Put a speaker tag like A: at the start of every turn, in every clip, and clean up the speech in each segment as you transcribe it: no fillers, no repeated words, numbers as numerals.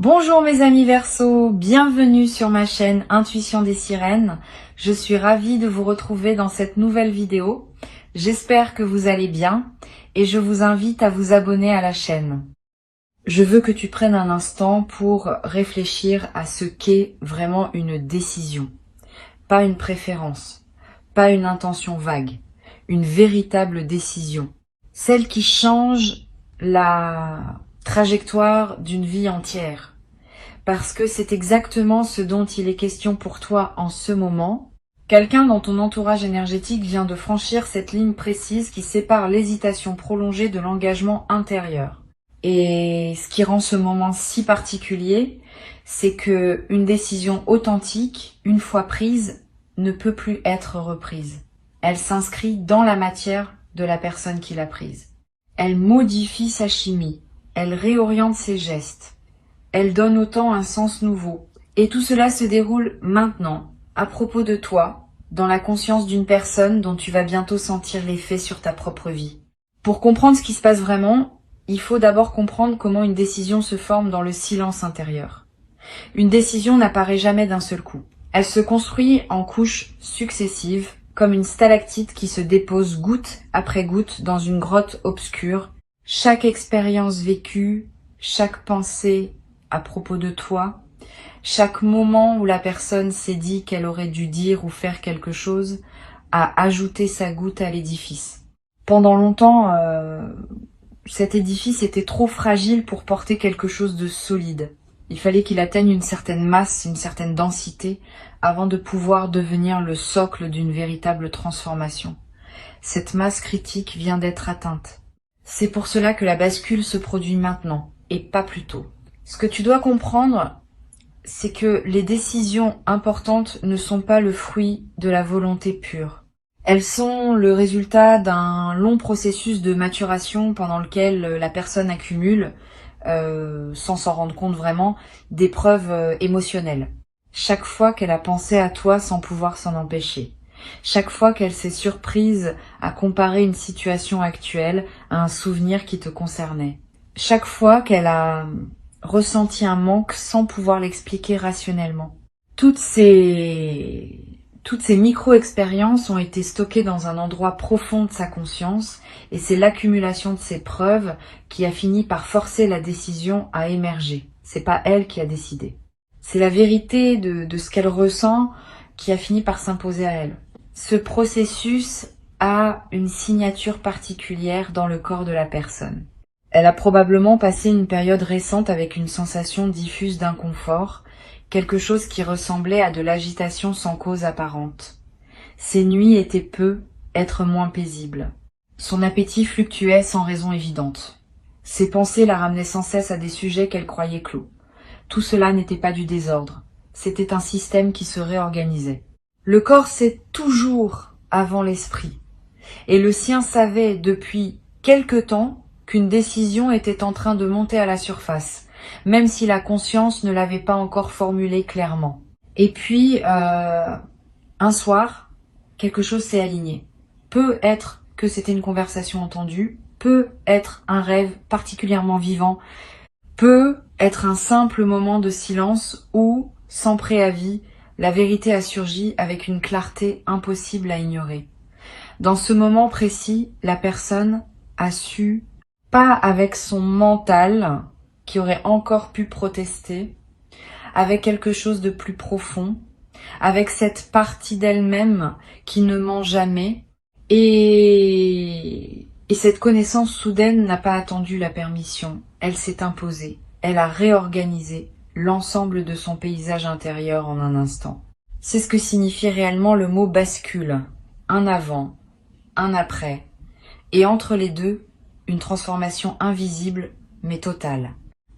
A: Bonjour mes amis Verseaux, bienvenue sur ma chaîne Intuition des Sirènes. Je suis ravie de vous retrouver dans cette nouvelle vidéo. J'espère que vous allez bien et je vous invite à vous abonner à la chaîne. Je veux que tu prennes un instant pour réfléchir à ce qu'est vraiment une décision. Pas une préférence, pas une intention vague, une véritable décision. Celle qui change la trajectoire d'une vie entière. Parce que c'est exactement ce dont il est question pour toi en ce moment. Quelqu'un dans ton entourage énergétique vient de franchir cette ligne précise qui sépare l'hésitation prolongée de l'engagement intérieur. Et ce qui rend ce moment si particulier, c'est que une décision authentique, une fois prise, ne peut plus être reprise. Elle s'inscrit dans la matière de la personne qui l'a prise. Elle modifie sa chimie, elle réoriente ses gestes, elle donne au temps un sens nouveau. Et tout cela se déroule maintenant, à propos de toi, dans la conscience d'une personne dont tu vas bientôt sentir l'effet sur ta propre vie. Pour comprendre ce qui se passe vraiment, il faut d'abord comprendre comment une décision se forme dans le silence intérieur. Une décision n'apparaît jamais d'un seul coup. Elle se construit en couches successives, comme une stalactite qui se dépose goutte après goutte dans une grotte obscure. Chaque expérience vécue, chaque pensée à propos de toi, chaque moment où la personne s'est dit qu'elle aurait dû dire ou faire quelque chose, a ajouté sa goutte à l'édifice. Pendant longtemps, cet édifice était trop fragile pour porter quelque chose de solide. Il fallait qu'il atteigne une certaine masse, une certaine densité, avant de pouvoir devenir le socle d'une véritable transformation. Cette masse critique vient d'être atteinte. C'est pour cela que la bascule se produit maintenant, et pas plus tôt. Ce que tu dois comprendre, c'est que les décisions importantes ne sont pas le fruit de la volonté pure. Elles sont le résultat d'un long processus de maturation pendant lequel la personne accumule, sans s'en rendre compte vraiment, des preuves émotionnelles. Chaque fois qu'elle a pensé à toi sans pouvoir s'en empêcher. Chaque fois qu'elle s'est surprise à comparer une situation actuelle à un souvenir qui te concernait. Chaque fois qu'elle a ressenti un manque sans pouvoir l'expliquer rationnellement. Toutes ces micro-expériences ont été stockées dans un endroit profond de sa conscience et c'est l'accumulation de ces preuves qui a fini par forcer la décision à émerger. C'est pas elle qui a décidé. C'est la vérité de ce qu'elle ressent qui a fini par s'imposer à elle. Ce processus a une signature particulière dans le corps de la personne. Elle a probablement passé une période récente avec une sensation diffuse d'inconfort, quelque chose qui ressemblait à de l'agitation sans cause apparente. Ses nuits étaient peu, être moins paisibles. Son appétit fluctuait sans raison évidente. Ses pensées la ramenaient sans cesse à des sujets qu'elle croyait clos. Tout cela n'était pas du désordre, c'était un système qui se réorganisait. Le corps sait toujours avant l'esprit, et le sien savait depuis quelque temps qu'une décision était en train de monter à la surface, même si la conscience ne l'avait pas encore formulée clairement. Et puis, un soir, quelque chose s'est aligné. Peut être que c'était une conversation entendue, peut être un rêve particulièrement vivant, peut être un simple moment de silence où, sans préavis, la vérité a surgi avec une clarté impossible à ignorer. Dans ce moment précis, la personne a su, pas avec son mental, qui aurait encore pu protester, avec quelque chose de plus profond, avec cette partie d'elle-même qui ne ment jamais, et cette connaissance soudaine n'a pas attendu la permission, elle s'est imposée, elle a réorganisé l'ensemble de son paysage intérieur en un instant. C'est ce que signifie réellement le mot bascule, un avant, un après, et entre les deux, une transformation invisible mais totale.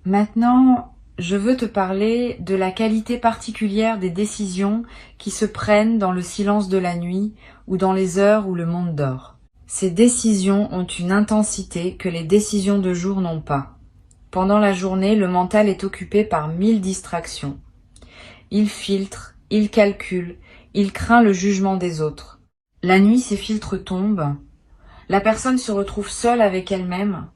A: Maintenant, je veux te parler de la qualité particulière des décisions qui se prennent dans le silence de la nuit ou dans les heures où le monde dort. Ces décisions ont une intensité que les décisions de jour n'ont pas. Pendant la journée, le mental est occupé par 1000 distractions. Il filtre, il calcule, il craint le jugement des autres. La nuit, ces filtres tombent. La personne se retrouve seule avec elle-même,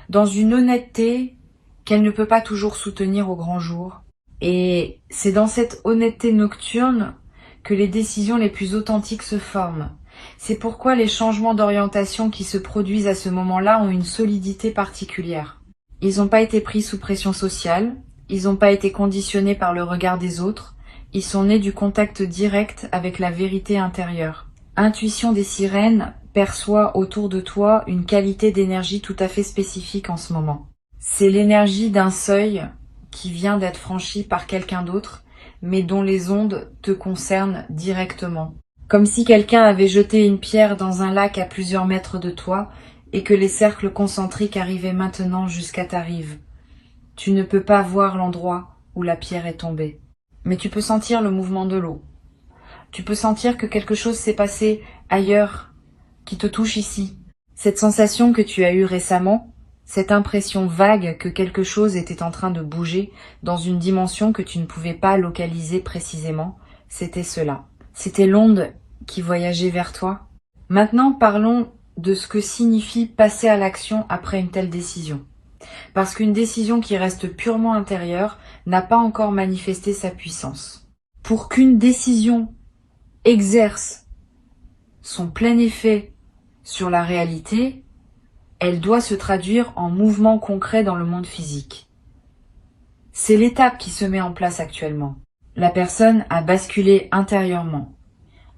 A: dans une honnêteté qu'elle ne peut pas toujours soutenir au grand jour. Et c'est dans cette honnêteté nocturne que les décisions les plus authentiques se forment. C'est pourquoi les changements d'orientation qui se produisent à ce moment-là ont une solidité particulière. Ils n'ont pas été pris sous pression sociale, ils n'ont pas été conditionnés par le regard des autres, ils sont nés du contact direct avec la vérité intérieure. Intuition des sirènes perçoit autour de toi une qualité d'énergie tout à fait spécifique en ce moment. C'est l'énergie d'un seuil qui vient d'être franchi par quelqu'un d'autre, mais dont les ondes te concernent directement. Comme si quelqu'un avait jeté une pierre dans un lac à plusieurs mètres de toi et que les cercles concentriques arrivaient maintenant jusqu'à ta rive. Tu ne peux pas voir l'endroit où la pierre est tombée, mais tu peux sentir le mouvement de l'eau. Tu peux sentir que quelque chose s'est passé ailleurs, qui te touche ici. Cette sensation que tu as eue récemment, cette impression vague que quelque chose était en train de bouger dans une dimension que tu ne pouvais pas localiser précisément, c'était cela. C'était l'onde qui voyageait vers toi. Maintenant, parlons de ce que signifie passer à l'action après une telle décision. Parce qu'une décision qui reste purement intérieure n'a pas encore manifesté sa puissance. Pour qu'une décision exerce son plein effet sur la réalité, elle doit se traduire en mouvement concret dans le monde physique. C'est l'étape qui se met en place actuellement. La personne a basculé intérieurement.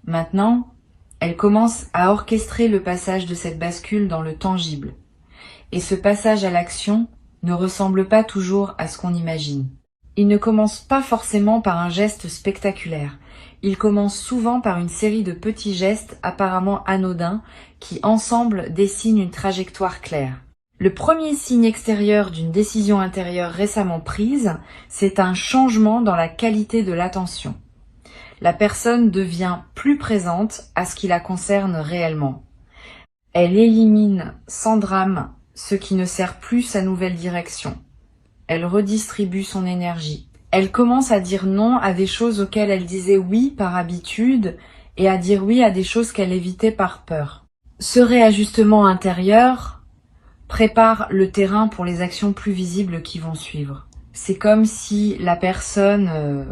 A: Maintenant, elle commence à orchestrer le passage de cette bascule dans le tangible. Et ce passage à l'action ne ressemble pas toujours à ce qu'on imagine. Il ne commence pas forcément par un geste spectaculaire. Il commence souvent par une série de petits gestes apparemment anodins qui ensemble dessinent une trajectoire claire. Le premier signe extérieur d'une décision intérieure récemment prise, c'est un changement dans la qualité de l'attention. La personne devient plus présente à ce qui la concerne réellement. Elle élimine sans drame ce qui ne sert plus sa nouvelle direction. Elle redistribue son énergie. Elle commence à dire non à des choses auxquelles elle disait oui par habitude et à dire oui à des choses qu'elle évitait par peur. Ce réajustement intérieur prépare le terrain pour les actions plus visibles qui vont suivre. C'est comme si la personne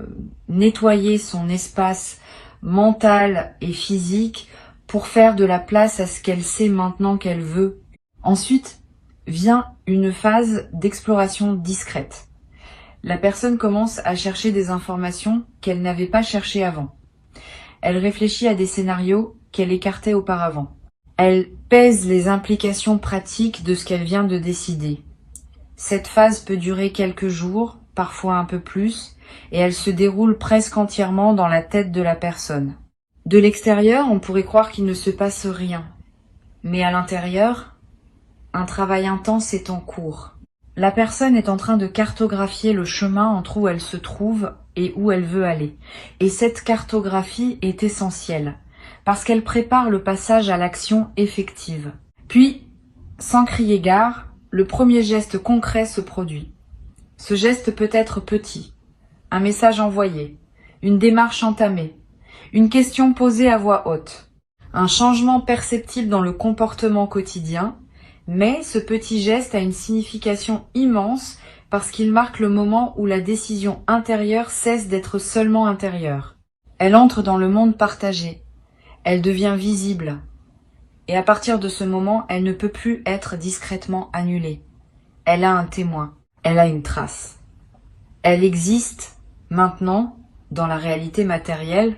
A: nettoyait son espace mental et physique pour faire de la place à ce qu'elle sait maintenant qu'elle veut. Ensuite vient une phase d'exploration discrète. La personne commence à chercher des informations qu'elle n'avait pas cherchées avant. Elle réfléchit à des scénarios qu'elle écartait auparavant. Elle pèse les implications pratiques de ce qu'elle vient de décider. Cette phase peut durer quelques jours, parfois un peu plus, et elle se déroule presque entièrement dans la tête de la personne. De l'extérieur, on pourrait croire qu'il ne se passe rien. Mais à l'intérieur, un travail intense est en cours. La personne est en train de cartographier le chemin entre où elle se trouve et où elle veut aller. Et cette cartographie est essentielle, parce qu'elle prépare le passage à l'action effective. Puis, sans crier gare, le premier geste concret se produit. Ce geste peut être petit, un message envoyé, une démarche entamée, une question posée à voix haute, un changement perceptible dans le comportement quotidien. Mais ce petit geste a une signification immense parce qu'il marque le moment où la décision intérieure cesse d'être seulement intérieure. Elle entre dans le monde partagé. Elle devient visible. Et à partir de ce moment, elle ne peut plus être discrètement annulée. Elle a un témoin. Elle a une trace. Elle existe maintenant dans la réalité matérielle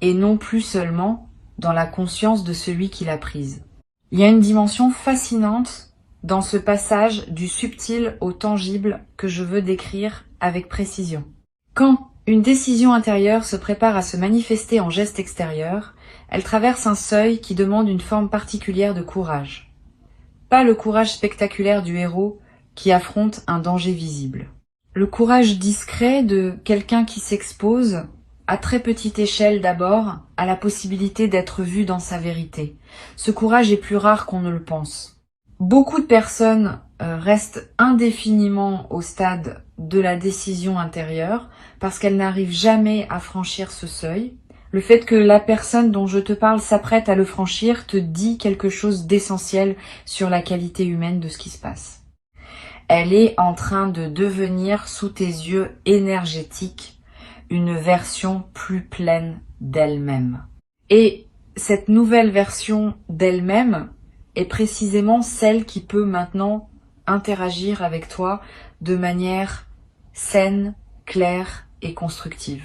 A: et non plus seulement dans la conscience de celui qui l'a prise. Il y a une dimension fascinante dans ce passage du subtil au tangible que je veux décrire avec précision. Quand une décision intérieure se prépare à se manifester en geste extérieur, elle traverse un seuil qui demande une forme particulière de courage. Pas le courage spectaculaire du héros qui affronte un danger visible. Le courage discret de quelqu'un qui s'expose à très petite échelle d'abord, à la possibilité d'être vu dans sa vérité. Ce courage est plus rare qu'on ne le pense. Beaucoup de personnes restent indéfiniment au stade de la décision intérieure parce qu'elles n'arrivent jamais à franchir ce seuil. Le fait que la personne dont je te parle s'apprête à le franchir te dit quelque chose d'essentiel sur la qualité humaine de ce qui se passe. Elle est en train de devenir sous tes yeux énergétiques une version plus pleine d'elle-même. Et cette nouvelle version d'elle-même est précisément celle qui peut maintenant interagir avec toi de manière saine, claire et constructive.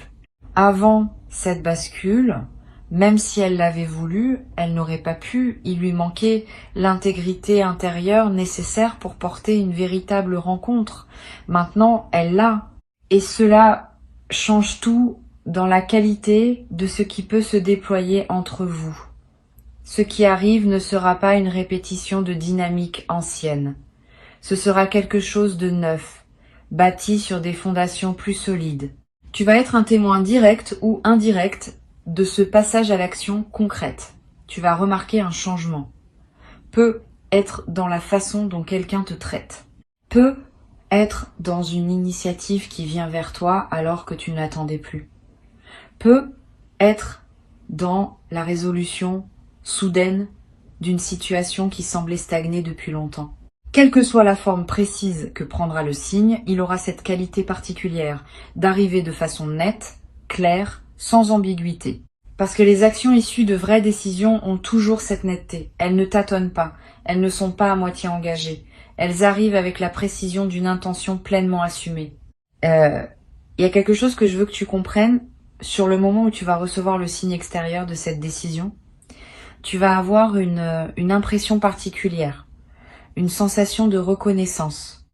A: Avant cette bascule, même si elle l'avait voulu, elle n'aurait pas pu, il lui manquait l'intégrité intérieure nécessaire pour porter une véritable rencontre. Maintenant, elle l'a. Et cela change tout dans la qualité de ce qui peut se déployer entre vous. Ce qui arrive ne sera pas une répétition de dynamique ancienne. Ce sera quelque chose de neuf, bâti sur des fondations plus solides. Tu vas être un témoin direct ou indirect de ce passage à l'action concrète. Tu vas remarquer un changement. Peut être dans la façon dont quelqu'un te traite. Peut être dans une initiative qui vient vers toi alors que tu ne l'attendais plus. Peut être dans la résolution soudaine d'une situation qui semblait stagner depuis longtemps. Quelle que soit la forme précise que prendra le signe, il aura cette qualité particulière d'arriver de façon nette, claire, sans ambiguïté. Parce que les actions issues de vraies décisions ont toujours cette netteté. Elles ne tâtonnent pas, elles ne sont pas à moitié engagées. Elles arrivent avec la précision d'une intention pleinement assumée. Il y a quelque chose que je veux que tu comprennes sur le moment où tu vas recevoir le signe extérieur de cette décision. Tu vas avoir une impression particulière. Une sensation de reconnaissance.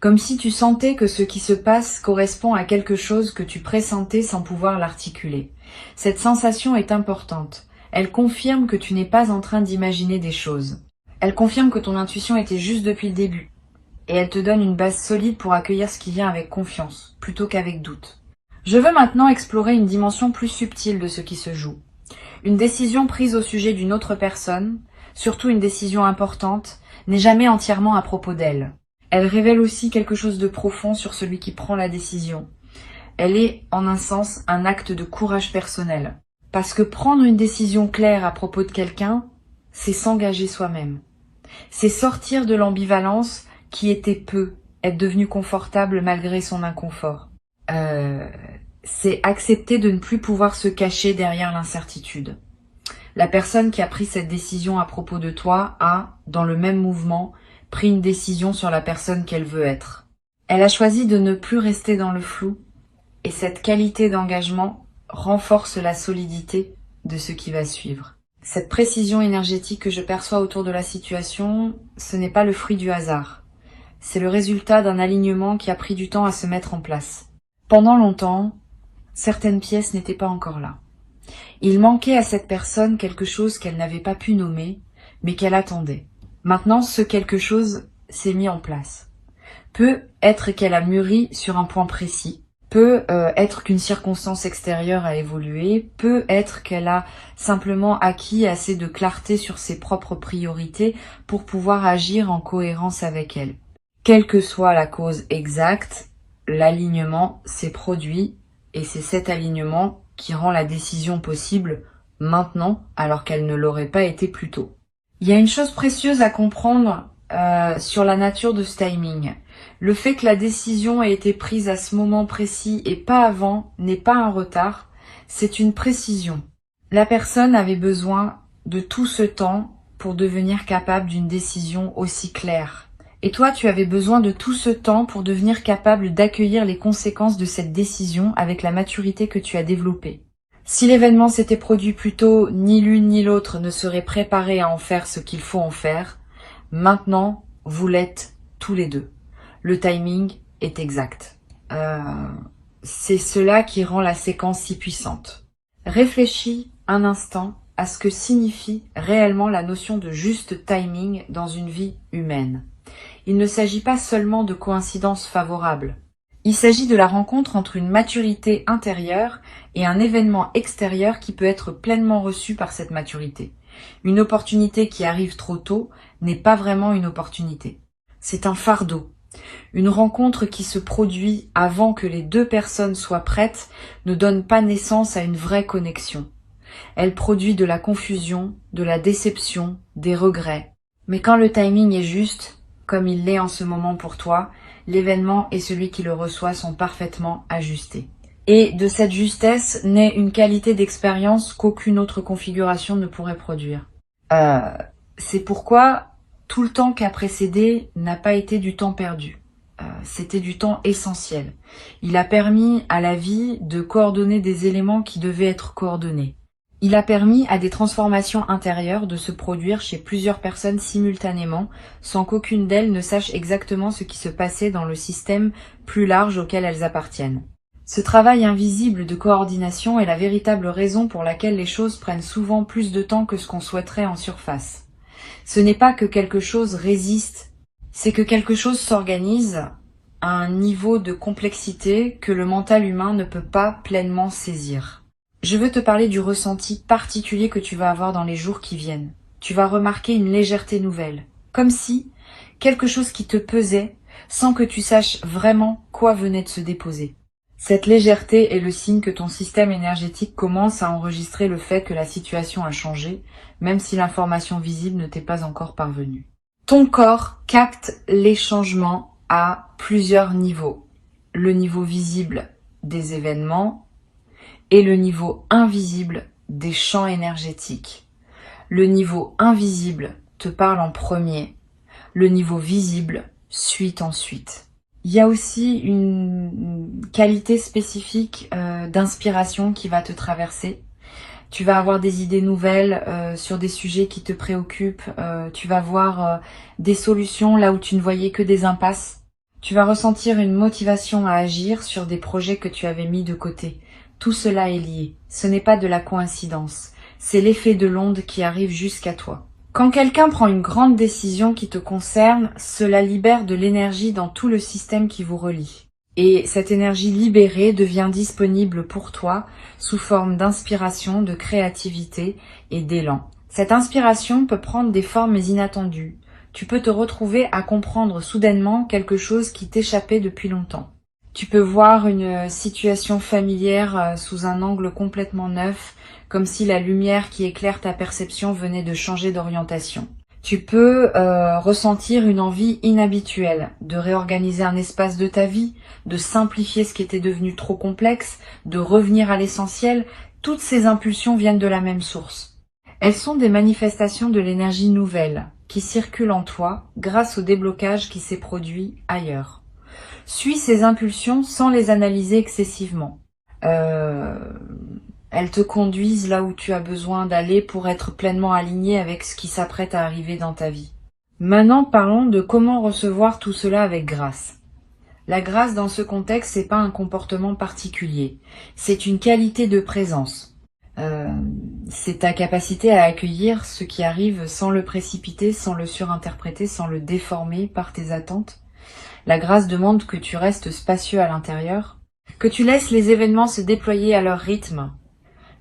A: Comme si tu sentais que ce qui se passe correspond à quelque chose que tu pressentais sans pouvoir l'articuler. Cette sensation est importante. Elle confirme que tu n'es pas en train d'imaginer des choses. Elle confirme que ton intuition était juste depuis le début. Et elle te donne une base solide pour accueillir ce qui vient avec confiance, plutôt qu'avec doute. Je veux maintenant explorer une dimension plus subtile de ce qui se joue. Une décision prise au sujet d'une autre personne, surtout une décision importante, n'est jamais entièrement à propos d'elle. Elle révèle aussi quelque chose de profond sur celui qui prend la décision. Elle est, en un sens, un acte de courage personnel. Parce que prendre une décision claire à propos de quelqu'un, c'est s'engager soi-même. C'est sortir de l'ambivalence qui était peu, être devenu confortable malgré son inconfort. C'est accepter de ne plus pouvoir se cacher derrière l'incertitude. La personne qui a pris cette décision à propos de toi a, dans le même mouvement, pris une décision sur la personne qu'elle veut être. Elle a choisi de ne plus rester dans le flou, et cette qualité d'engagement renforce la solidité de ce qui va suivre. Cette précision énergétique que je perçois autour de la situation, ce n'est pas le fruit du hasard. C'est le résultat d'un alignement qui a pris du temps à se mettre en place. Pendant longtemps, certaines pièces n'étaient pas encore là. Il manquait à cette personne quelque chose qu'elle n'avait pas pu nommer, mais qu'elle attendait. Maintenant, ce quelque chose s'est mis en place. Peut être qu'elle a mûri sur un point précis, peut être qu'une circonstance extérieure a évolué, peut être qu'elle a simplement acquis assez de clarté sur ses propres priorités pour pouvoir agir en cohérence avec elle. Quelle que soit la cause exacte, l'alignement s'est produit et c'est cet alignement qui rend la décision possible maintenant alors qu'elle ne l'aurait pas été plus tôt. Il y a une chose précieuse à comprendre sur la nature de ce timing. Le fait que la décision ait été prise à ce moment précis et pas avant n'est pas un retard, c'est une précision. La personne avait besoin de tout ce temps pour devenir capable d'une décision aussi claire. Et toi, tu avais besoin de tout ce temps pour devenir capable d'accueillir les conséquences de cette décision avec la maturité que tu as développée. Si l'événement s'était produit plus tôt, ni l'une ni l'autre ne serait préparée à en faire ce qu'il faut en faire. Maintenant, vous l'êtes tous les deux. Le timing est exact. C'est cela qui rend la séquence si puissante. Réfléchis un instant à ce que signifie réellement la notion de juste timing dans une vie humaine. Il ne s'agit pas seulement de coïncidences favorables. Il s'agit de la rencontre entre une maturité intérieure et un événement extérieur qui peut être pleinement reçu par cette maturité. Une opportunité qui arrive trop tôt n'est pas vraiment une opportunité. C'est un fardeau. Une rencontre qui se produit avant que les deux personnes soient prêtes ne donne pas naissance à une vraie connexion. Elle produit de la confusion, de la déception, des regrets. Mais quand le timing est juste, comme il l'est en ce moment pour toi, l'événement et celui qui le reçoit sont parfaitement ajustés. Et de cette justesse naît une qualité d'expérience qu'aucune autre configuration ne pourrait produire. C'est pourquoi tout le temps qui a précédé n'a pas été du temps perdu. C'était du temps essentiel. Il a permis à la vie de coordonner des éléments qui devaient être coordonnés. Il a permis à des transformations intérieures de se produire chez plusieurs personnes simultanément, sans qu'aucune d'elles ne sache exactement ce qui se passait dans le système plus large auquel elles appartiennent. Ce travail invisible de coordination est la véritable raison pour laquelle les choses prennent souvent plus de temps que ce qu'on souhaiterait en surface. Ce n'est pas que quelque chose résiste, c'est que quelque chose s'organise à un niveau de complexité que le mental humain ne peut pas pleinement saisir. Je veux te parler du ressenti particulier que tu vas avoir dans les jours qui viennent. Tu vas remarquer une légèreté nouvelle, comme si quelque chose qui te pesait sans que tu saches vraiment quoi venait de se déposer. Cette légèreté est le signe que ton système énergétique commence à enregistrer le fait que la situation a changé, même si l'information visible ne t'est pas encore parvenue. Ton corps capte les changements à plusieurs niveaux. Le niveau visible des événements et le niveau invisible des champs énergétiques. Le niveau invisible te parle en premier, le niveau visible suit ensuite. Il y a aussi une qualité spécifique d'inspiration qui va te traverser. Tu vas avoir des idées nouvelles sur des sujets qui te préoccupent. Tu vas voir des solutions là où tu ne voyais que des impasses. Tu vas ressentir une motivation à agir sur des projets que tu avais mis de côté. Tout cela est lié. Ce n'est pas de la coïncidence. C'est l'effet de l'onde qui arrive jusqu'à toi. Quand quelqu'un prend une grande décision qui te concerne, cela libère de l'énergie dans tout le système qui vous relie. Et cette énergie libérée devient disponible pour toi sous forme d'inspiration, de créativité et d'élan. Cette inspiration peut prendre des formes inattendues. Tu peux te retrouver à comprendre soudainement quelque chose qui t'échappait depuis longtemps. Tu peux voir une situation familière sous un angle complètement neuf, comme si la lumière qui éclaire ta perception venait de changer d'orientation. Tu peux ressentir une envie inhabituelle de réorganiser un espace de ta vie, de simplifier ce qui était devenu trop complexe, de revenir à l'essentiel. Toutes ces impulsions viennent de la même source. Elles sont des manifestations de l'énergie nouvelle qui circule en toi grâce au déblocage qui s'est produit ailleurs. Suis ces impulsions sans les analyser excessivement. Elles te conduisent là où tu as besoin d'aller pour être pleinement aligné avec ce qui s'apprête à arriver dans ta vie. Maintenant, parlons de comment recevoir tout cela avec grâce. La grâce dans ce contexte, c'est pas un comportement particulier. C'est une qualité de présence. C'est ta capacité à accueillir ce qui arrive sans le précipiter, sans le surinterpréter, sans le déformer par tes attentes. La grâce demande que tu restes spacieux à l'intérieur, que tu laisses les événements se déployer à leur rythme,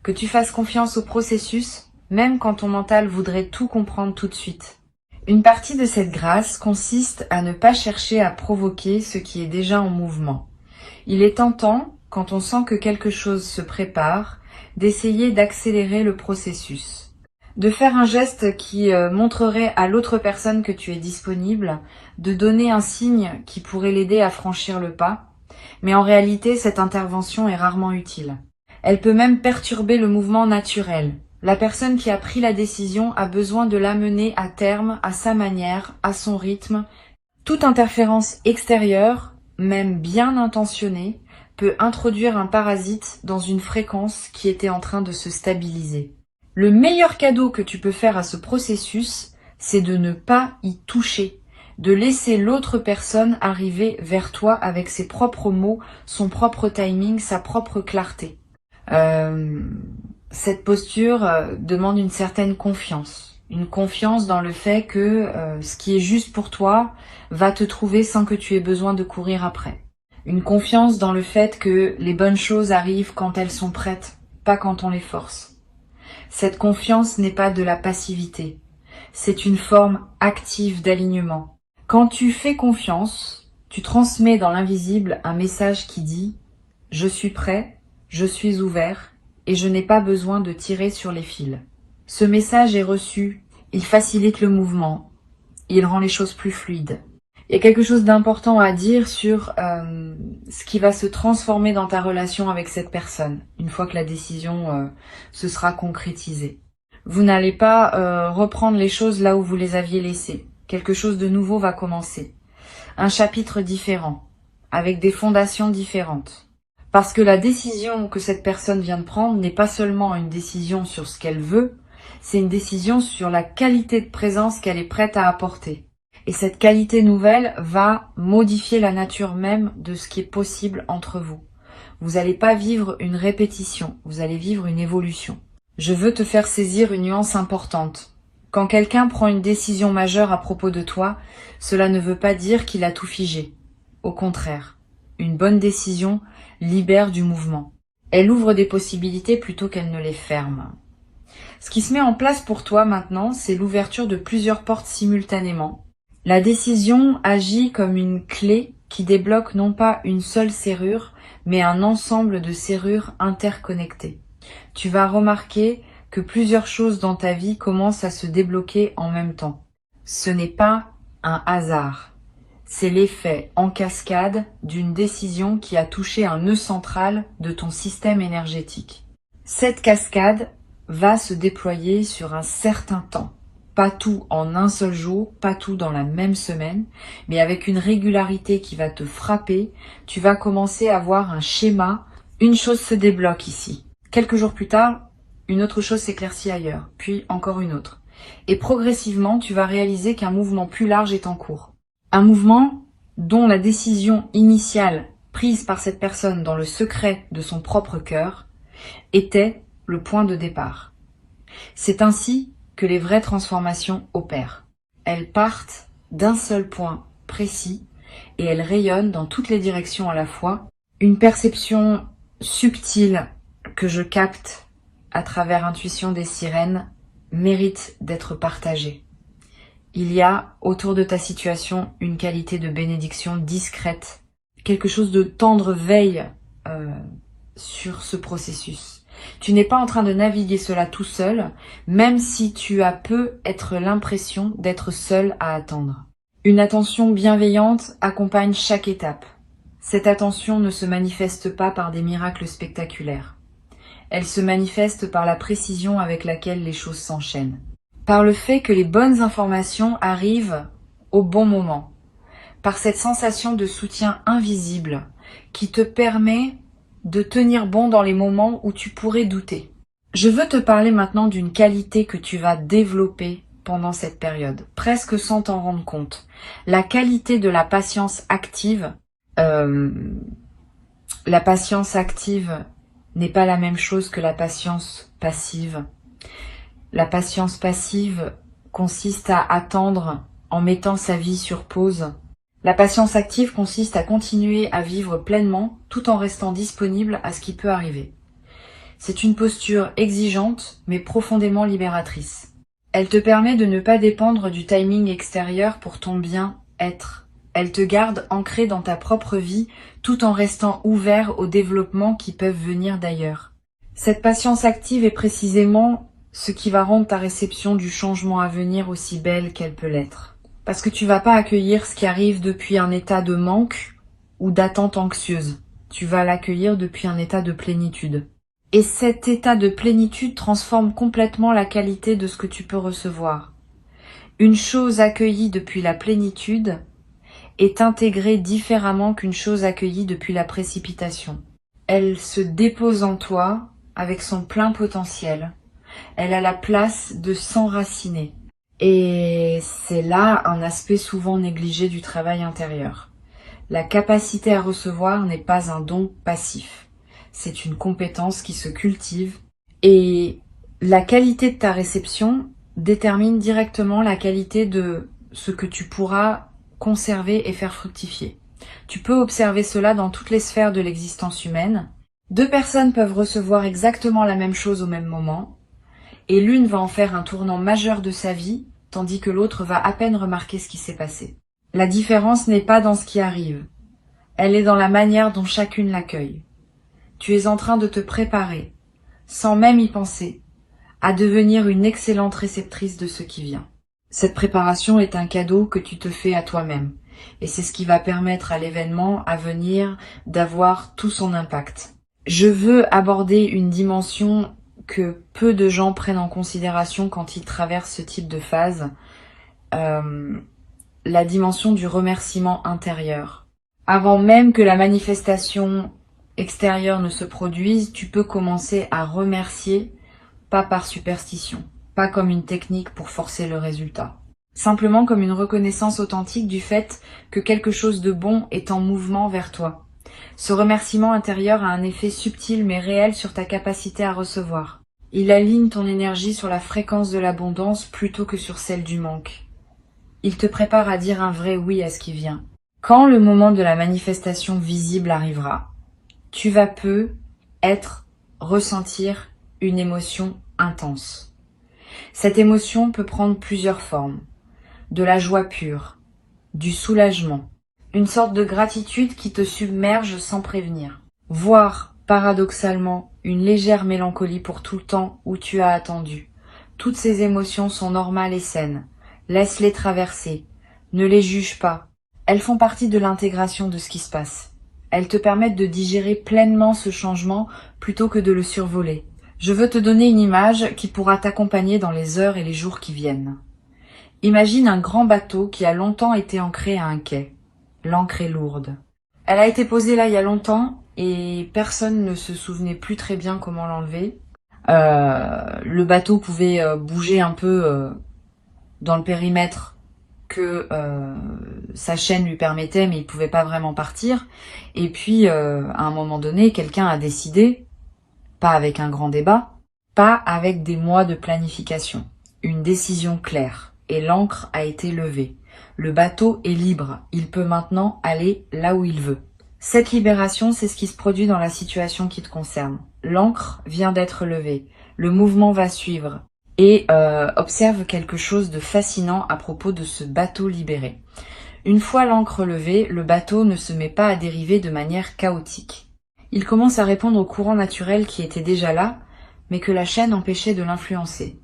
A: que tu fasses confiance au processus, même quand ton mental voudrait tout comprendre tout de suite. Une partie de cette grâce consiste à ne pas chercher à provoquer ce qui est déjà en mouvement. Il est tentant, quand on sent que quelque chose se prépare, d'essayer d'accélérer le processus. De faire un geste qui montrerait à l'autre personne que tu es disponible, de donner un signe qui pourrait l'aider à franchir le pas, mais en réalité cette intervention est rarement utile. Elle peut même perturber le mouvement naturel. La personne qui a pris la décision a besoin de l'amener à terme, à sa manière, à son rythme. Toute interférence extérieure, même bien intentionnée, peut introduire un parasite dans une fréquence qui était en train de se stabiliser. Le meilleur cadeau que tu peux faire à ce processus, c'est de ne pas y toucher, de laisser l'autre personne arriver vers toi avec ses propres mots, son propre timing, sa propre clarté. Cette posture demande une certaine confiance. Une confiance dans le fait que ce qui est juste pour toi va te trouver sans que tu aies besoin de courir après. Une confiance dans le fait que les bonnes choses arrivent quand elles sont prêtes, pas quand on les force. Cette confiance n'est pas de la passivité, c'est une forme active d'alignement. Quand tu fais confiance, tu transmets dans l'invisible un message qui dit « Je suis prêt, je suis ouvert et je n'ai pas besoin de tirer sur les fils ». Ce message est reçu, il facilite le mouvement, il rend les choses plus fluides. Il y a quelque chose d'important à dire sur ce qui va se transformer dans ta relation avec cette personne, une fois que la décision se sera concrétisée. Vous n'allez pas reprendre les choses là où vous les aviez laissées. Quelque chose de nouveau va commencer. Un chapitre différent, avec des fondations différentes. Parce que la décision que cette personne vient de prendre n'est pas seulement une décision sur ce qu'elle veut, c'est une décision sur la qualité de présence qu'elle est prête à apporter. Et cette qualité nouvelle va modifier la nature même de ce qui est possible entre vous. Vous n'allez pas vivre une répétition, vous allez vivre une évolution. Je veux te faire saisir une nuance importante. Quand quelqu'un prend une décision majeure à propos de toi, cela ne veut pas dire qu'il a tout figé. Au contraire, une bonne décision libère du mouvement. Elle ouvre des possibilités plutôt qu'elle ne les ferme. Ce qui se met en place pour toi maintenant, c'est l'ouverture de plusieurs portes simultanément. La décision agit comme une clé qui débloque non pas une seule serrure, mais un ensemble de serrures interconnectées. Tu vas remarquer que plusieurs choses dans ta vie commencent à se débloquer en même temps. Ce n'est pas un hasard. C'est l'effet en cascade d'une décision qui a touché un nœud central de ton système énergétique. Cette cascade va se déployer sur un certain temps. Pas tout en un seul jour, pas tout dans la même semaine, mais avec une régularité qui va te frapper, tu vas commencer à voir un schéma. Une chose se débloque ici. Quelques jours plus tard, une autre chose s'éclaircit ailleurs, puis encore une autre. Et progressivement, tu vas réaliser qu'un mouvement plus large est en cours. Un mouvement dont la décision initiale prise par cette personne dans le secret de son propre cœur était le point de départ. C'est ainsi que les vraies transformations opèrent. Elles partent d'un seul point précis et elles rayonnent dans toutes les directions à la fois. Une perception subtile que je capte à travers Intuition des sirènes mérite d'être partagée. Il y a autour de ta situation une qualité de bénédiction discrète, quelque chose de tendre veille sur ce processus. Tu n'es pas en train de naviguer cela tout seul, même si tu as être l'impression d'être seul à attendre. Une attention bienveillante accompagne chaque étape. Cette attention ne se manifeste pas par des miracles spectaculaires. Elle se manifeste par la précision avec laquelle les choses s'enchaînent. Par le fait que les bonnes informations arrivent au bon moment. Par cette sensation de soutien invisible qui te permet de tenir bon dans les moments où tu pourrais douter. Je veux te parler maintenant d'une qualité que tu vas développer pendant cette période, presque sans t'en rendre compte. La qualité de la patience active. La patience active n'est pas la même chose que la patience passive. La patience passive consiste à attendre en mettant sa vie sur pause. La patience active consiste à continuer à vivre pleinement tout en restant disponible à ce qui peut arriver. C'est une posture exigeante mais profondément libératrice. Elle te permet de ne pas dépendre du timing extérieur pour ton bien-être. Elle te garde ancré dans ta propre vie tout en restant ouvert aux développements qui peuvent venir d'ailleurs. Cette patience active est précisément ce qui va rendre ta réception du changement à venir aussi belle qu'elle peut l'être. Parce que tu vas pas accueillir ce qui arrive depuis un état de manque ou d'attente anxieuse. Tu vas l'accueillir depuis un état de plénitude. Et cet état de plénitude transforme complètement la qualité de ce que tu peux recevoir. Une chose accueillie depuis la plénitude est intégrée différemment qu'une chose accueillie depuis la précipitation. Elle se dépose en toi avec son plein potentiel. Elle a la place de s'enraciner. Et c'est là un aspect souvent négligé du travail intérieur. La capacité à recevoir n'est pas un don passif. C'est une compétence qui se cultive. Et la qualité de ta réception détermine directement la qualité de ce que tu pourras conserver et faire fructifier. Tu peux observer cela dans toutes les sphères de l'existence humaine. Deux personnes peuvent recevoir exactement la même chose au même moment, et l'une va en faire un tournant majeur de sa vie, tandis que l'autre va à peine remarquer ce qui s'est passé. La différence n'est pas dans ce qui arrive, elle est dans la manière dont chacune l'accueille. Tu es en train de te préparer, sans même y penser, à devenir une excellente réceptrice de ce qui vient. Cette préparation est un cadeau que tu te fais à toi-même, Et c'est ce qui va permettre à l'événement à venir d'avoir tout son impact. Je veux aborder une dimension que peu de gens prennent en considération quand ils traversent ce type de phase, la dimension du remerciement intérieur. Avant même que la manifestation extérieure ne se produise, tu peux commencer à remercier, pas par superstition, pas comme une technique pour forcer le résultat. Simplement comme une reconnaissance authentique du fait que quelque chose de bon est en mouvement vers toi. Ce remerciement intérieur a un effet subtil mais réel sur ta capacité à recevoir. Il aligne ton énergie sur la fréquence de l'abondance plutôt que sur celle du manque. Il te prépare à dire un vrai oui à ce qui vient. Quand le moment de la manifestation visible arrivera, tu vas ressentir une émotion intense. Cette émotion peut prendre plusieurs formes. De la joie pure, du soulagement, une sorte de gratitude qui te submerge sans prévenir, voire, paradoxalement, une légère mélancolie pour tout le temps où tu as attendu. Toutes ces émotions sont normales et saines. Laisse-les traverser. Ne les juge pas. Elles font partie de l'intégration de ce qui se passe. Elles te permettent de digérer pleinement ce changement plutôt que de le survoler. Je veux te donner une image qui pourra t'accompagner dans les heures et les jours qui viennent. Imagine un grand bateau qui a longtemps été ancré à un quai. L'ancre est lourde. Elle a été posée là il y a longtemps et personne ne se souvenait plus très bien comment l'enlever. Le bateau pouvait bouger un peu dans le périmètre que sa chaîne lui permettait, mais il pouvait pas vraiment partir. Et puis, à un moment donné, quelqu'un a décidé, pas avec un grand débat, pas avec des mois de planification, une décision claire. Et l'ancre a été levée. Le bateau est libre, il peut maintenant aller là où il veut. Cette libération, c'est ce qui se produit dans la situation qui te concerne. L'ancre vient d'être levée, le mouvement va suivre. Et observe quelque chose de fascinant à propos de ce bateau libéré. Une fois l'ancre levée, le bateau ne se met pas à dériver de manière chaotique. Il commence à répondre au courant naturel qui était déjà là, mais que la chaîne empêchait de l'influencer.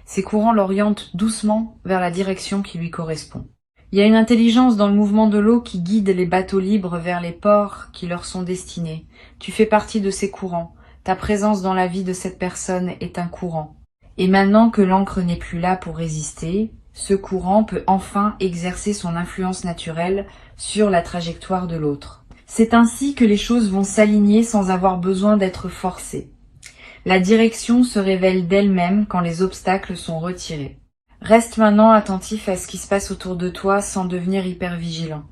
A: Ces courants l'orientent doucement vers la direction qui lui correspond. Il y a une intelligence dans le mouvement de l'eau qui guide les bateaux libres vers les ports qui leur sont destinés. Tu fais partie de ces courants. Ta présence dans la vie de cette personne est un courant. Et maintenant que l'ancre n'est plus là pour résister, ce courant peut enfin exercer son influence naturelle sur la trajectoire de l'autre. C'est ainsi que les choses vont s'aligner sans avoir besoin d'être forcées. La direction se révèle d'elle-même quand les obstacles sont retirés. Reste maintenant attentif à ce qui se passe autour de toi sans devenir hyper vigilant.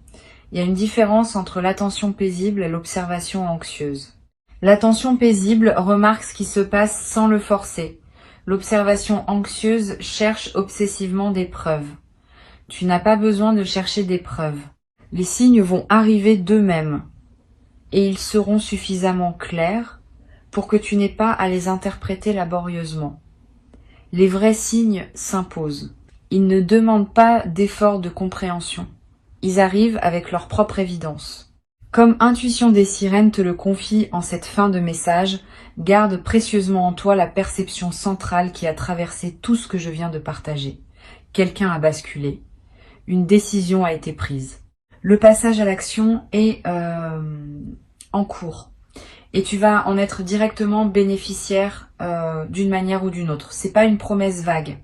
A: Il y a une différence entre l'attention paisible et l'observation anxieuse. L'attention paisible remarque ce qui se passe sans le forcer. L'observation anxieuse cherche obsessivement des preuves. Tu n'as pas besoin de chercher des preuves. Les signes vont arriver d'eux-mêmes et ils seront suffisamment clairs pour que tu n'aies pas à les interpréter laborieusement. Les vrais signes s'imposent. Ils ne demandent pas d'effort de compréhension. Ils arrivent avec leur propre évidence. Comme Intuition des sirènes te le confie en cette fin de message, garde précieusement en toi la perception centrale qui a traversé tout ce que je viens de partager. Quelqu'un a basculé. Une décision a été prise. Le passage à l'action est en cours. Et tu vas en être directement bénéficiaire d'une manière ou d'une autre. C'est pas une promesse vague.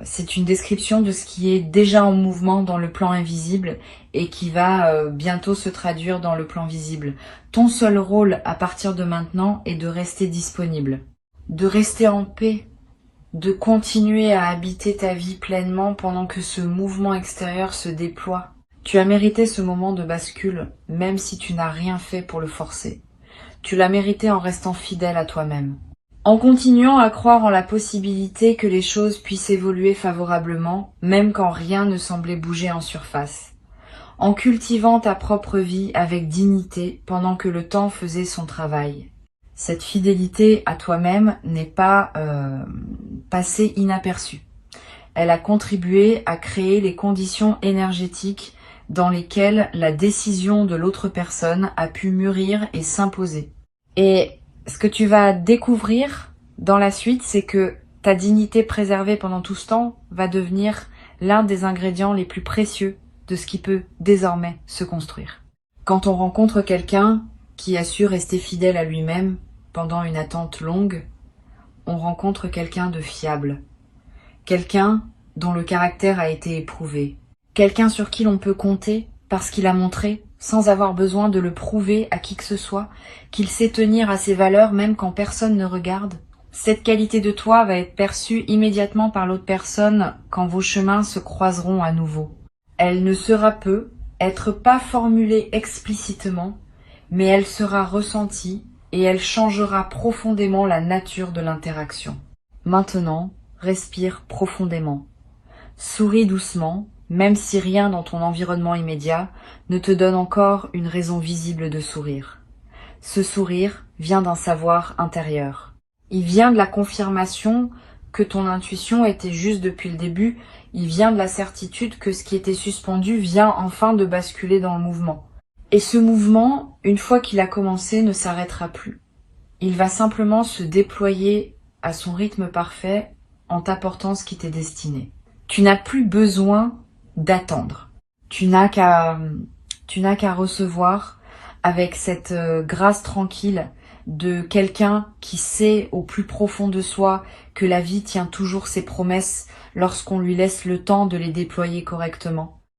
A: C'est une description de ce qui est déjà en mouvement dans le plan invisible et qui va bientôt se traduire dans le plan visible. Ton seul rôle à partir de maintenant est de rester disponible, de rester en paix, de continuer à habiter ta vie pleinement pendant que ce mouvement extérieur se déploie. Tu as mérité ce moment de bascule, même si tu n'as rien fait pour le forcer. Tu l'as mérité en restant fidèle à toi-même. En continuant à croire en la possibilité que les choses puissent évoluer favorablement, même quand rien ne semblait bouger en surface. En cultivant ta propre vie avec dignité pendant que le temps faisait son travail. Cette fidélité à toi-même n'est pas passée inaperçue. Elle a contribué à créer les conditions énergétiques dans lesquelles la décision de l'autre personne a pu mûrir et s'imposer. Et ce que tu vas découvrir dans la suite, c'est que ta dignité préservée pendant tout ce temps va devenir l'un des ingrédients les plus précieux de ce qui peut désormais se construire. Quand on rencontre quelqu'un qui a su rester fidèle à lui-même pendant une attente longue, on rencontre quelqu'un de fiable, quelqu'un dont le caractère a été éprouvé, quelqu'un sur qui l'on peut compter parce qu'il a montré, sans avoir besoin de le prouver à qui que ce soit, qu'il sait tenir à ses valeurs même quand personne ne regarde. Cette qualité de toi va être perçue immédiatement par l'autre personne quand vos chemins se croiseront à nouveau. Elle ne sera être pas formulée explicitement, mais elle sera ressentie et elle changera profondément la nature de l'interaction. Maintenant, respire profondément. Souris doucement, même si rien dans ton environnement immédiat ne te donne encore une raison visible de sourire. Ce sourire vient d'un savoir intérieur. Il vient de la confirmation que ton intuition était juste depuis le début, il vient de la certitude que ce qui était suspendu vient enfin de basculer dans le mouvement. Et ce mouvement, une fois qu'il a commencé, ne s'arrêtera plus. Il va simplement se déployer à son rythme parfait en t'apportant ce qui t'est destiné. Tu n'as plus besoin d'attendre. Tu n'as qu'à recevoir avec cette grâce tranquille de quelqu'un qui sait au plus profond de soi que la vie tient toujours ses promesses lorsqu'on lui laisse le temps de les déployer correctement.